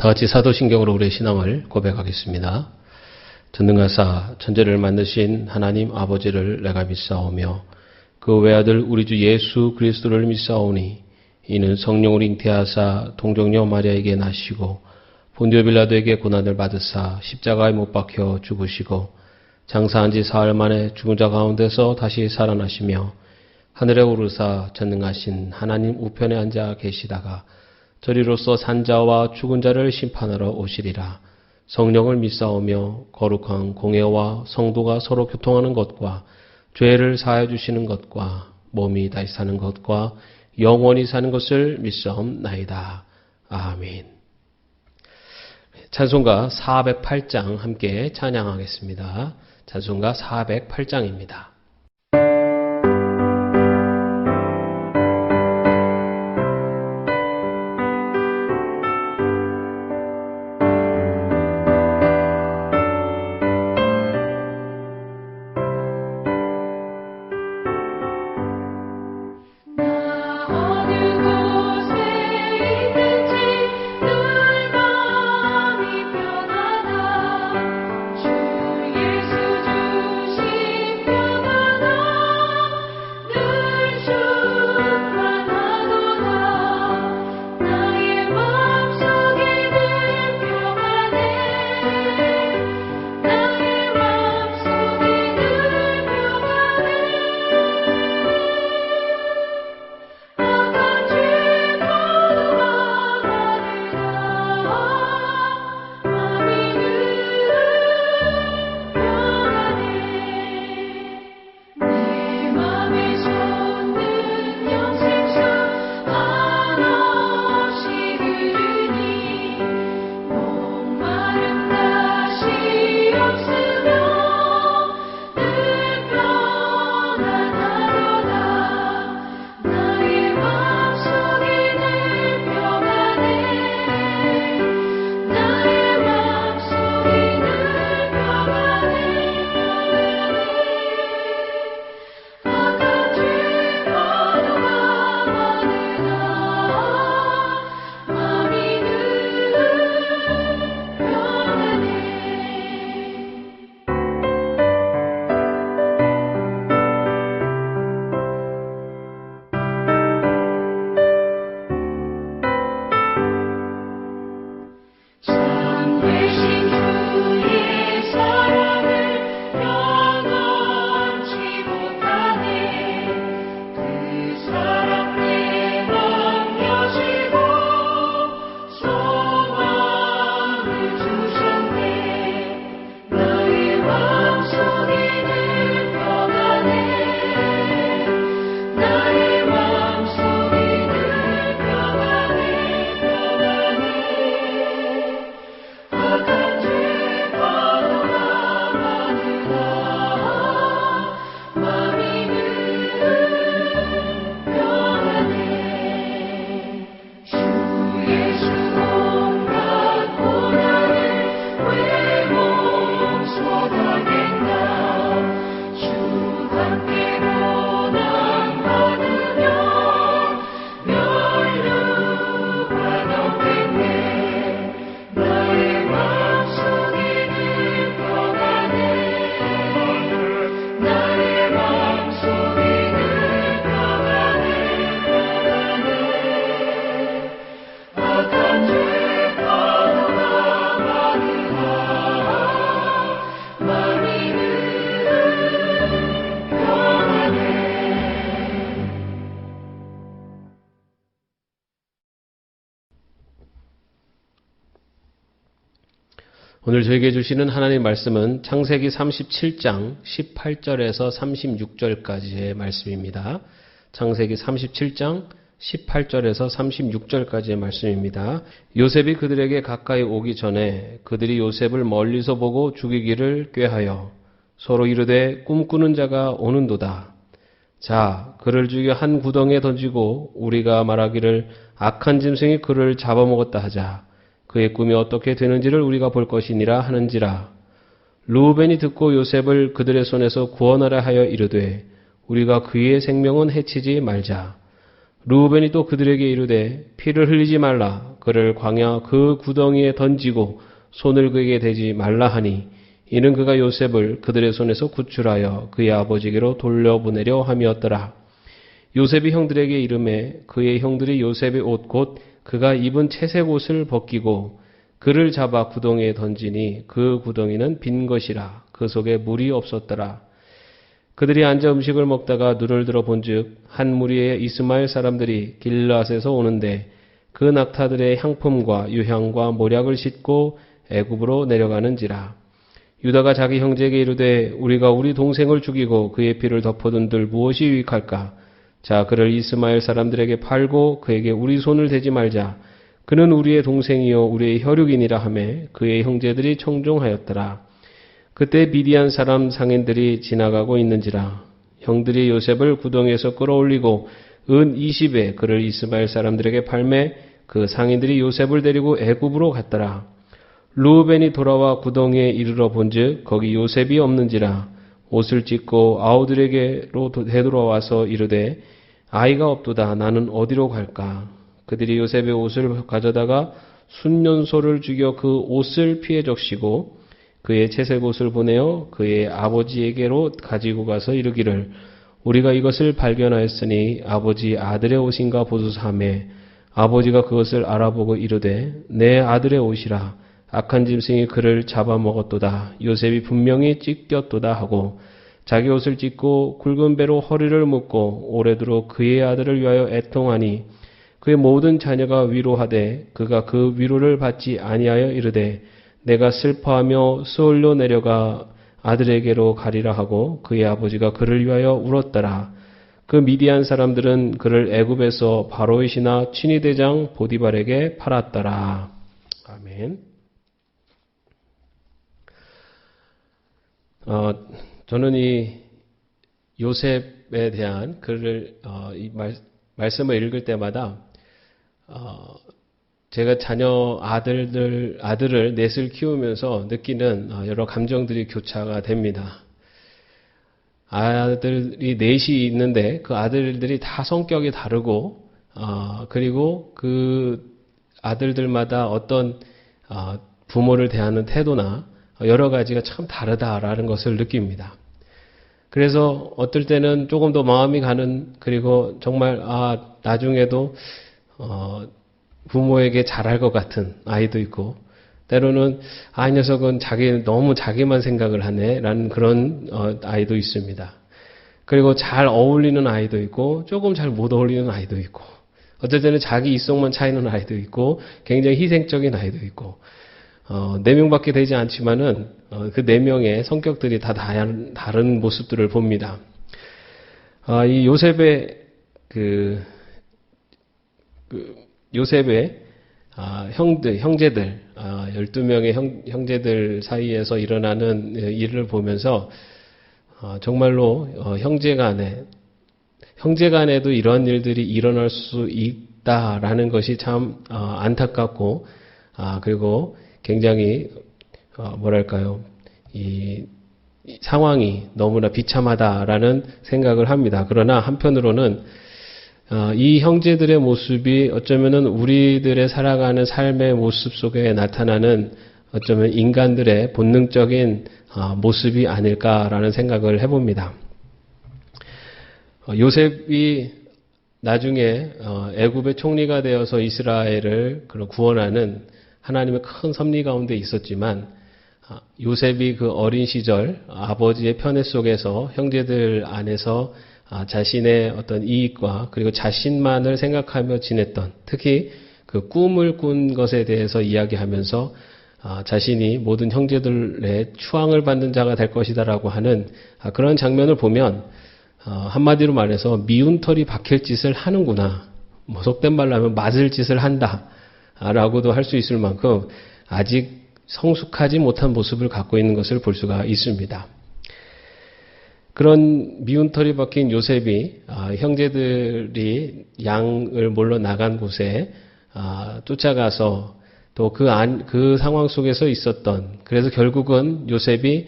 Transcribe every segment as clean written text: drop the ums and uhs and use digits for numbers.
다 같이 사도신경으로 우리의 신앙을 고백하겠습니다. 전능하사 천지를 만드신 하나님 아버지를 내가 믿사오며 그 외아들 우리 주 예수 그리스도를 믿사오니 이는 성령을 잉태하사 동정녀 마리아에게 나시고 본디오 빌라도에게 고난을 받으사 십자가에 못 박혀 죽으시고 장사한 지 사흘 만에 죽은 자 가운데서 다시 살아나시며 하늘에 오르사 전능하신 하나님 우편에 앉아 계시다가 저리로서 산자와 죽은 자를 심판하러 오시리라. 성령을 믿사오며 거룩한 공예와 성도가 서로 교통하는 것과 죄를 사하여 주시는 것과 몸이 다시 사는 것과 영원히 사는 것을 믿사옵나이다. 아멘. 찬송가 408장 함께 찬양하겠습니다. 찬송가 408장입니다. 오늘 저에게 주시는 하나님의 말씀은 창세기 37장 18절에서 36절까지의 말씀입니다. 창세기 37장 18절에서 36절까지의 말씀입니다. 요셉이 그들에게 가까이 오기 전에 그들이 요셉을 멀리서 보고 죽이기를 꾀하여 서로 이르되 꿈꾸는 자가 오는도다. 자, 그를 죽여 한 구덩이에 던지고 우리가 말하기를 악한 짐승이 그를 잡아먹었다 하자. 그의 꿈이 어떻게 되는지를 우리가 볼 것이니라 하는지라. 르우벤이 듣고 요셉을 그들의 손에서 구원하라 하여 이르되 우리가 그의 생명은 해치지 말자. 르우벤이 또 그들에게 이르되 피를 흘리지 말라. 그를 광야 그 구덩이에 던지고 손을 그에게 대지 말라 하니 이는 그가 요셉을 그들의 손에서 구출하여 그의 아버지에게로 돌려보내려 함이었더라. 요셉이 형들에게 이르매 그의 형들이 요셉의 옷 곧 그가 입은 채색 옷을 벗기고 그를 잡아 구덩이에 던지니 그 구덩이는 빈 것이라 그 속에 물이 없었더라. 그들이 앉아 음식을 먹다가 눈을 들어 본즉 한 무리의 이스마엘 사람들이 길르앗에서 오는데 그 낙타들의 향품과 유향과 모략을 싣고 애굽으로 내려가는지라. 유다가 자기 형제에게 이르되 우리가 우리 동생을 죽이고 그의 피를 덮어둔들 무엇이 유익할까? 자, 그를 이스마엘 사람들에게 팔고 그에게 우리 손을 대지 말자. 그는 우리의 동생이요 우리의 혈육이니라 하매 그의 형제들이 청종하였더라. 그때 미디안 사람 상인들이 지나가고 있는지라. 형들이 요셉을 구덩이에서 끌어올리고 은 20에 그를 이스마엘 사람들에게 팔매 그 상인들이 요셉을 데리고 애굽으로 갔더라. 르우벤이 돌아와 구덩이에 이르러 본즉 거기 요셉이 없는지라. 옷을 찢고 아우들에게로 되돌아와서 이르되 아이가 없도다. 나는 어디로 갈까? 그들이 요셉의 옷을 가져다가 순년소를 죽여 그 옷을 피해 적시고 그의 채색 옷을 보내어 그의 아버지에게로 가지고 가서 이르기를 우리가 이것을 발견하였으니 아버지 아들의 옷인가 보소서 하매 아버지가 그것을 알아보고 이르되 내 아들의 옷이라. 악한 짐승이 그를 잡아먹었도다. 요셉이 분명히 찢겼도다 하고 자기 옷을 찢고 굵은 배로 허리를 묶고 오래도록 그의 아들을 위하여 애통하니 그의 모든 자녀가 위로하되 그가 그 위로를 받지 아니하여 이르되 내가 슬퍼하며 수월로 내려가 아들에게로 가리라 하고 그의 아버지가 그를 위하여 울었더라. 그 미디안 사람들은 그를 애굽에서 바로의 신하 친위대장 보디발에게 팔았더라. 아멘. 저는 이 요셉에 대한 글을 말씀을 읽을 때마다 제가 자녀 아들을 넷을 키우면서 느끼는 여러 감정들이 교차가 됩니다. 아들이 넷이 있는데 그 아들들이 다 성격이 다르고 그리고 그 아들들마다 어떤 부모를 대하는 태도나 여러 가지가 참 다르다라는 것을 느낍니다. 그래서 어떨 때는 조금 더 마음이 가는 그리고 정말 나중에도 부모에게 잘할 것 같은 아이도 있고 때로는 이 녀석은 너무 자기만 생각을 하네라는 그런 아이도 있습니다. 그리고 잘 어울리는 아이도 있고 조금 잘 못 어울리는 아이도 있고 어떨 때는 자기 이성만 차이는 아이도 있고 굉장히 희생적인 아이도 있고 4명밖에 되지 않지만은 그 4명의 성격들이 다 다른 모습들을 봅니다. 이 요셉의 요셉의 형제들 12명의 형제들 사이에서 일어나는 일을 보면서 정말로 형제간에도 이런 일들이 일어날 수 있다라는 것이 참 안타깝고 그리고 굉장히 이 상황이 너무나 비참하다라는 생각을 합니다. 그러나 한편으로는 이 형제들의 모습이 어쩌면은 우리들의 살아가는 삶의 모습 속에 나타나는 어쩌면 인간들의 본능적인 모습이 아닐까라는 생각을 해봅니다. 요셉이 나중에 애굽의 총리가 되어서 이스라엘을 구원하는 하나님의 큰 섭리 가운데 있었지만 요셉이 그 어린 시절 아버지의 편애 속에서 형제들 안에서 자신의 어떤 이익과 그리고 자신만을 생각하며 지냈던 특히 그 꿈을 꾼 것에 대해서 이야기하면서 자신이 모든 형제들의 추앙을 받는 자가 될 것이다라고 하는 그런 장면을 보면 한마디로 말해서 미운 털이 박힐 짓을 하는구나. 속된 말로 하면 맞을 짓을 한다. 라고도 할 수 있을 만큼 아직 성숙하지 못한 모습을 갖고 있는 것을 볼 수가 있습니다. 그런 미운 털이 박힌 요셉이 형제들이 양을 몰러 나간 곳에 쫓아가서 또 그 상황 속에서 있었던 그래서 결국은 요셉이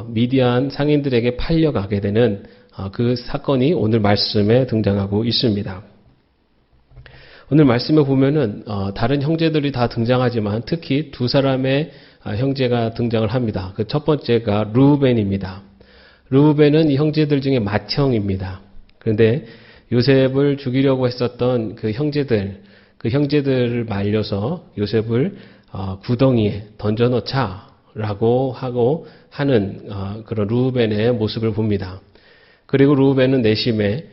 미디안 상인들에게 팔려가게 되는 그 사건이 오늘 말씀에 등장하고 있습니다. 오늘 말씀에 보면은 다른 형제들이 다 등장하지만 특히 두 사람의 형제가 등장을 합니다. 그 첫 번째가 르우벤입니다. 르우벤은 이 형제들 중에 맏형입니다. 그런데 요셉을 죽이려고 했었던 그 형제들을 말려서 요셉을 구덩이에 던져넣자라고 하고 하는 그런 르우벤의 모습을 봅니다. 그리고 르우벤은 내심에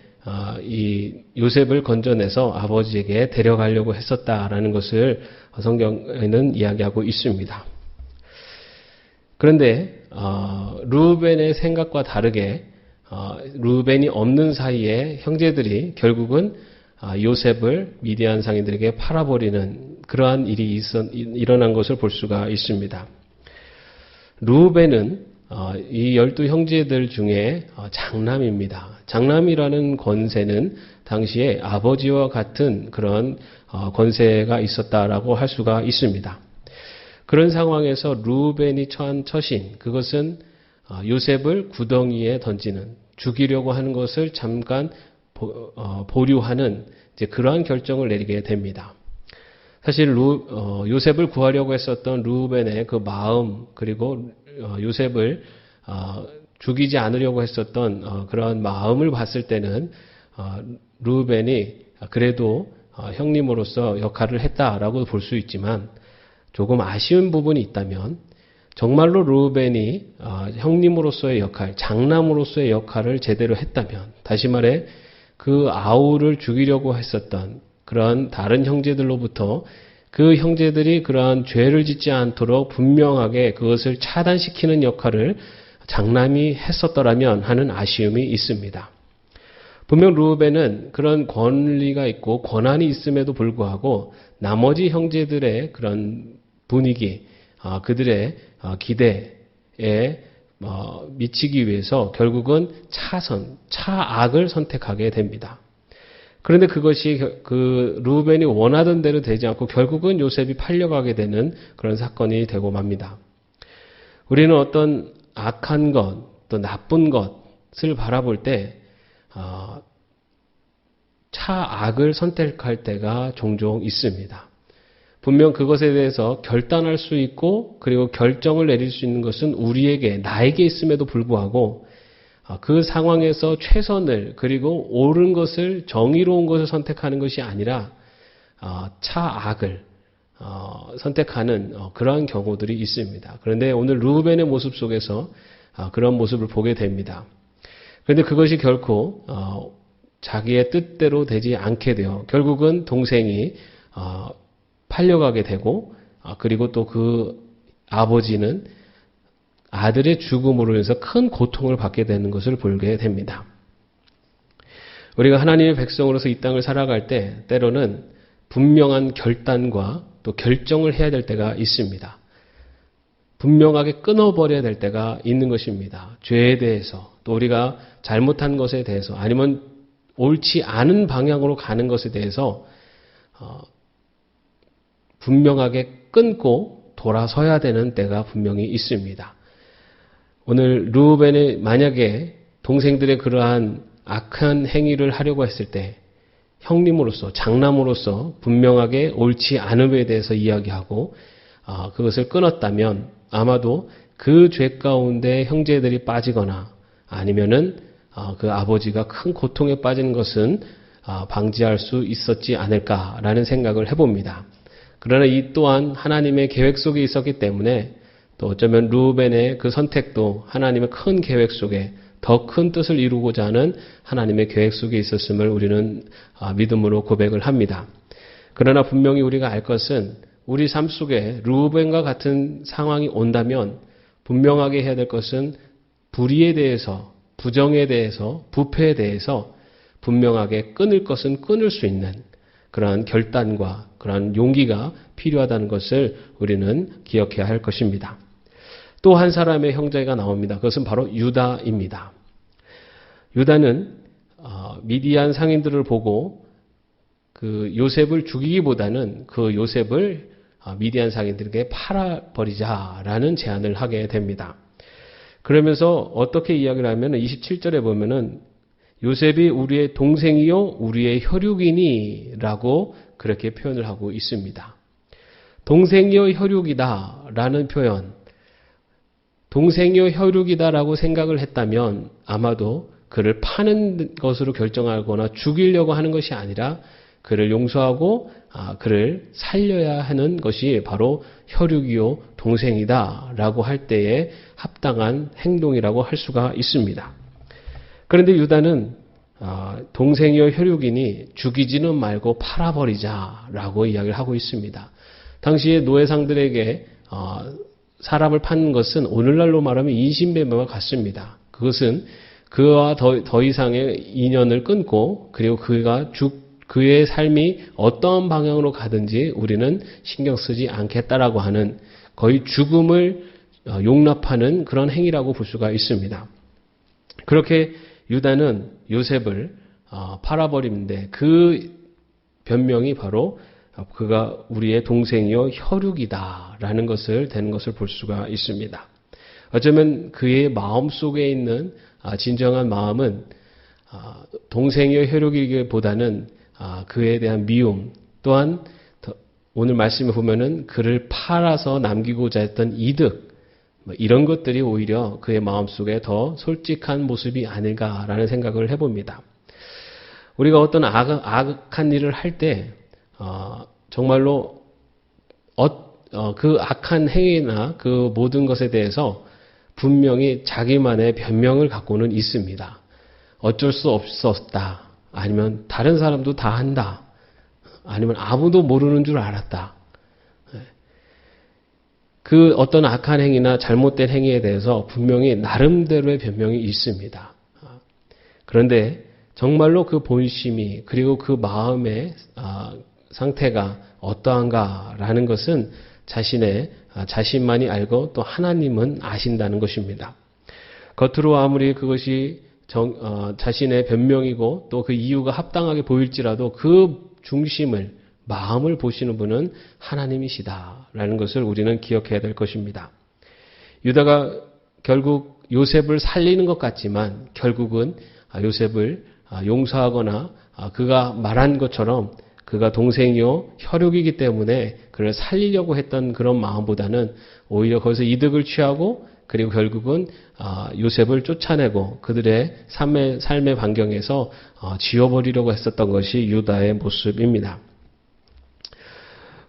이 요셉을 건져내서 아버지에게 데려가려고 했었다라는 것을 성경에는 이야기하고 있습니다. 그런데 르우벤의 생각과 다르게 르우벤이 없는 사이에 형제들이 결국은 요셉을 미디안 상인들에게 팔아버리는 그러한 일이 일어난 것을 볼 수가 있습니다. 르우벤은 이 12형제들 중에 장남입니다. 장남이라는 권세는 당시에 아버지와 같은 그런 권세가 있었다라고 할 수가 있습니다. 그런 상황에서 르우벤이 처한 처신, 그것은 요셉을 구덩이에 던지는, 죽이려고 하는 것을 잠깐 보류하는 그러한 결정을 내리게 됩니다. 사실 요셉을 구하려고 했었던 르우벤의 그 마음, 그리고 요셉을 죽이지 않으려고 했었던 그러한 마음을 봤을 때는 르우벤이 그래도 형님으로서 역할을 했다라고 볼 수 있지만, 조금 아쉬운 부분이 있다면 정말로 르우벤이 형님으로서의 역할, 장남으로서의 역할을 제대로 했다면, 다시 말해 그 아우를 죽이려고 했었던 그런 다른 형제들로부터 그 형제들이 그러한 죄를 짓지 않도록 분명하게 그것을 차단시키는 역할을 장남이 했었더라면 하는 아쉬움이 있습니다. 분명 르우벤은 그런 권리가 있고 권한이 있음에도 불구하고 나머지 형제들의 그런 분위기, 그들의 기대에 미치기 위해서 결국은 차악을 선택하게 됩니다. 그런데 그것이 그 르우벤이 원하던 대로 되지 않고 결국은 요셉이 팔려가게 되는 그런 사건이 되고 맙니다. 우리는 어떤 악한 것, 또 나쁜 것을 바라볼 때 차악을 선택할 때가 종종 있습니다. 분명 그것에 대해서 결단할 수 있고 그리고 결정을 내릴 수 있는 것은 나에게 있음에도 불구하고 그 상황에서 최선을, 그리고 옳은 것을, 정의로운 것을 선택하는 것이 아니라 차악을 선택하는 그러한 경우들이 있습니다. 그런데 오늘 르우벤의 모습 속에서 그런 모습을 보게 됩니다. 그런데 그것이 결코 자기의 뜻대로 되지 않게 되어 결국은 동생이 팔려가게 되고, 그리고 또 그 아버지는 아들의 죽음으로 인해서 큰 고통을 받게 되는 것을 보게 됩니다. 우리가 하나님의 백성으로서 이 땅을 살아갈 때 때로는 분명한 결단과 또 결정을 해야 될 때가 있습니다. 분명하게 끊어버려야 될 때가 있는 것입니다. 죄에 대해서, 또 우리가 잘못한 것에 대해서, 아니면 옳지 않은 방향으로 가는 것에 대해서 분명하게 끊고 돌아서야 되는 때가 분명히 있습니다. 오늘 르우벤이 만약에 동생들의 그러한 악한 행위를 하려고 했을 때 형님으로서, 장남으로서 분명하게 옳지 않음에 대해서 이야기하고 그것을 끊었다면 아마도 그 죄 가운데 형제들이 빠지거나 아니면은 그 아버지가 큰 고통에 빠지는 것은 방지할 수 있었지 않을까라는 생각을 해봅니다. 그러나 이 또한 하나님의 계획 속에 있었기 때문에, 또 어쩌면 르우벤의 그 선택도 하나님의 큰 계획 속에 더 큰 뜻을 이루고자 하는 하나님의 계획 속에 있었음을 우리는 믿음으로 고백을 합니다. 그러나 분명히 우리가 알 것은 우리 삶 속에 르우벤과 같은 상황이 온다면 분명하게 해야 될 것은 불의에 대해서, 부정에 대해서, 부패에 대해서 분명하게 끊을 것은 끊을 수 있는 그러한 결단과 그러한 용기가 필요하다는 것을 우리는 기억해야 할 것입니다. 또 한 사람의 형제가 나옵니다. 그것은 바로 유다입니다. 유다는 미디안 상인들을 보고 그 요셉을 죽이기보다는 그 요셉을 미디안 상인들에게 팔아버리자라는 제안을 하게 됩니다. 그러면서 어떻게 이야기를 하면 27절에 보면은 요셉이 우리의 동생이요 우리의 혈육이니 라고 그렇게 표현을 하고 있습니다. 동생이요 혈육이다 라는 표현, 동생이요 혈육이다 라고 생각을 했다면 아마도 그를 파는 것으로 결정하거나 죽이려고 하는 것이 아니라 그를 용서하고 그를 살려야 하는 것이 바로 혈육이요 동생이다 라고 할 때에 합당한 행동이라고 할 수가 있습니다. 그런데 유다는 동생이요 혈육이니 죽이지는 말고 팔아버리자 라고 이야기를 하고 있습니다. 당시에 노예상들에게 사람을 파는 것은 오늘날로 말하면 인신매매와 같습니다. 그것은 그와 더 이상의 인연을 끊고 그리고 그의 삶이 어떤 방향으로 가든지 우리는 신경 쓰지 않겠다라고 하는 거의 죽음을 용납하는 그런 행위라고 볼 수가 있습니다. 그렇게 유다는 요셉을 팔아버리는데 그 변명이 바로 그가 우리의 동생이요 혈육이다라는 것을 되는 것을 볼 수가 있습니다. 어쩌면 그의 마음 속에 있는 진정한 마음은 동생이요 혈육이기보다는 그에 대한 미움, 또한 오늘 말씀에 보면은 그를 팔아서 남기고자 했던 이득, 이런 것들이 오히려 그의 마음속에 더 솔직한 모습이 아닐까라는 생각을 해봅니다. 우리가 어떤 악한 일을 할 때 정말로 그 악한 행위나 그 모든 것에 대해서 분명히 자기만의 변명을 갖고는 있습니다. 어쩔 수 없었다. 아니면 다른 사람도 다 한다. 아니면 아무도 모르는 줄 알았다. 그 어떤 악한 행위나 잘못된 행위에 대해서 분명히 나름대로의 변명이 있습니다. 그런데 정말로 그 본심이 그리고 그 마음의 상태가 어떠한가라는 것은 자신만이 알고 또 하나님은 아신다는 것입니다. 겉으로 아무리 그것이 자신의 변명이고 또 그 이유가 합당하게 보일지라도 그 중심을 마음을 보시는 분은 하나님이시다라는 것을 우리는 기억해야 될 것입니다. 유다가 결국 요셉을 살리는 것 같지만 결국은 요셉을 용서하거나 그가 말한 것처럼 그가 동생이요 혈육이기 때문에 그를 살리려고 했던 그런 마음보다는 오히려 거기서 이득을 취하고 그리고 결국은 요셉을 쫓아내고 그들의 삶의 반경에서 지워버리려고 했었던 것이 유다의 모습입니다.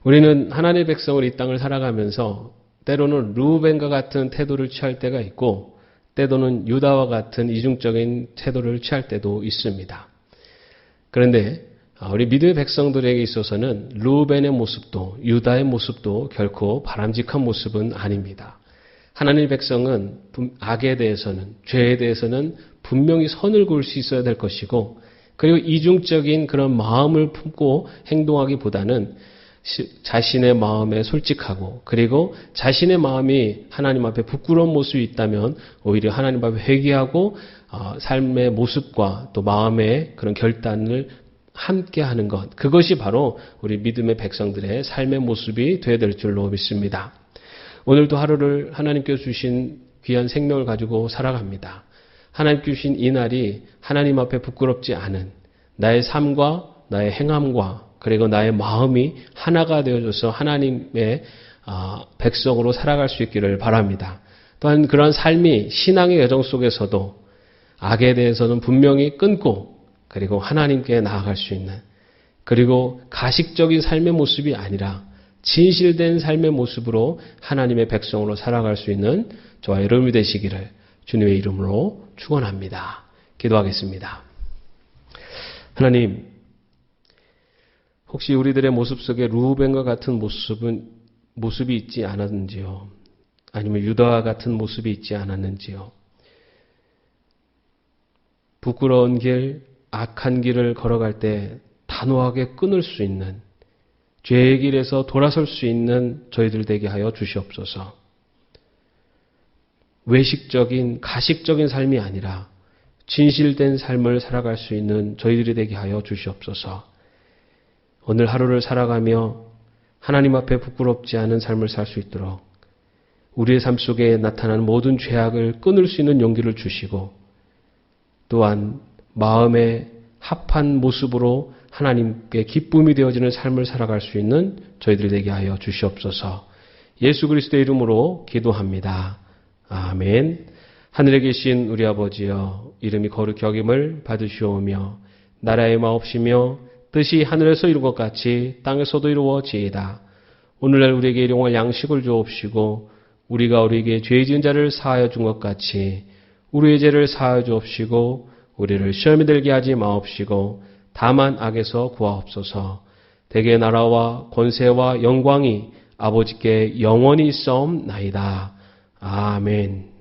우리는 하나님의 백성을 이 땅을 살아가면서 때로는 르우벤과 같은 태도를 취할 때가 있고 때로는 유다와 같은 이중적인 태도를 취할 때도 있습니다. 그런데 우리 믿음의 백성들에게 있어서는 르우벤의 모습도 유다의 모습도 결코 바람직한 모습은 아닙니다. 하나님의 백성은 악에 대해서는 죄에 대해서는 분명히 선을 그을 수 있어야 될 것이고 그리고 이중적인 그런 마음을 품고 행동하기보다는 자신의 마음에 솔직하고 그리고 자신의 마음이 하나님 앞에 부끄러운 모습이 있다면 오히려 하나님 앞에 회개하고 삶의 모습과 또 마음의 그런 결단을 함께 하는 것, 그것이 바로 우리 믿음의 백성들의 삶의 모습이 되어야 될 줄로 믿습니다. 오늘도 하루를 하나님께서 주신 귀한 생명을 가지고 살아갑니다. 하나님께 주신 이 날이 하나님 앞에 부끄럽지 않은 나의 삶과 나의 행함과 그리고 나의 마음이 하나가 되어져서 하나님의 백성으로 살아갈 수 있기를 바랍니다. 또한 그런 삶이 신앙의 여정 속에서도 악에 대해서는 분명히 끊고 그리고 하나님께 나아갈 수 있는 그리고 가식적인 삶의 모습이 아니라 진실된 삶의 모습으로 하나님의 백성으로 살아갈 수 있는 저와 여러분이 되시기를 주님의 이름으로 축원합니다. 기도하겠습니다. 하나님, 혹시 우리들의 모습 속에 르우벤과 같은 모습이 있지 않았는지요? 아니면 유다와 같은 모습이 있지 않았는지요? 부끄러운 길, 악한 길을 걸어갈 때 단호하게 끊을 수 있는 죄의 길에서 돌아설 수 있는 저희들 되게 하여 주시옵소서. 외식적인, 가식적인 삶이 아니라 진실된 삶을 살아갈 수 있는 저희들이 되게 하여 주시옵소서. 오늘 하루를 살아가며 하나님 앞에 부끄럽지 않은 삶을 살 수 있도록 우리의 삶 속에 나타나는 모든 죄악을 끊을 수 있는 용기를 주시고 또한 마음의 합한 모습으로 하나님께 기쁨이 되어지는 삶을 살아갈 수 있는 저희들이 되게 하여 주시옵소서. 예수 그리스도의 이름으로 기도합니다. 아멘. 하늘에 계신 우리 아버지여, 이름이 거룩히 여김을 받으시오며 나라의 마옵시며 뜻이 하늘에서 이룬 것 같이 땅에서도 이루어지이다. 오늘날 우리에게 일용할 양식을 주옵시고 우리가 우리에게 죄 지은 자를 사하여 준 것 같이 우리의 죄를 사하여 주옵시고 우리를 시험에 들게 하지 마옵시고 다만 악에서 구하옵소서. 대개 나라와 권세와 영광이 아버지께 영원히 있사옵나이다. 아멘.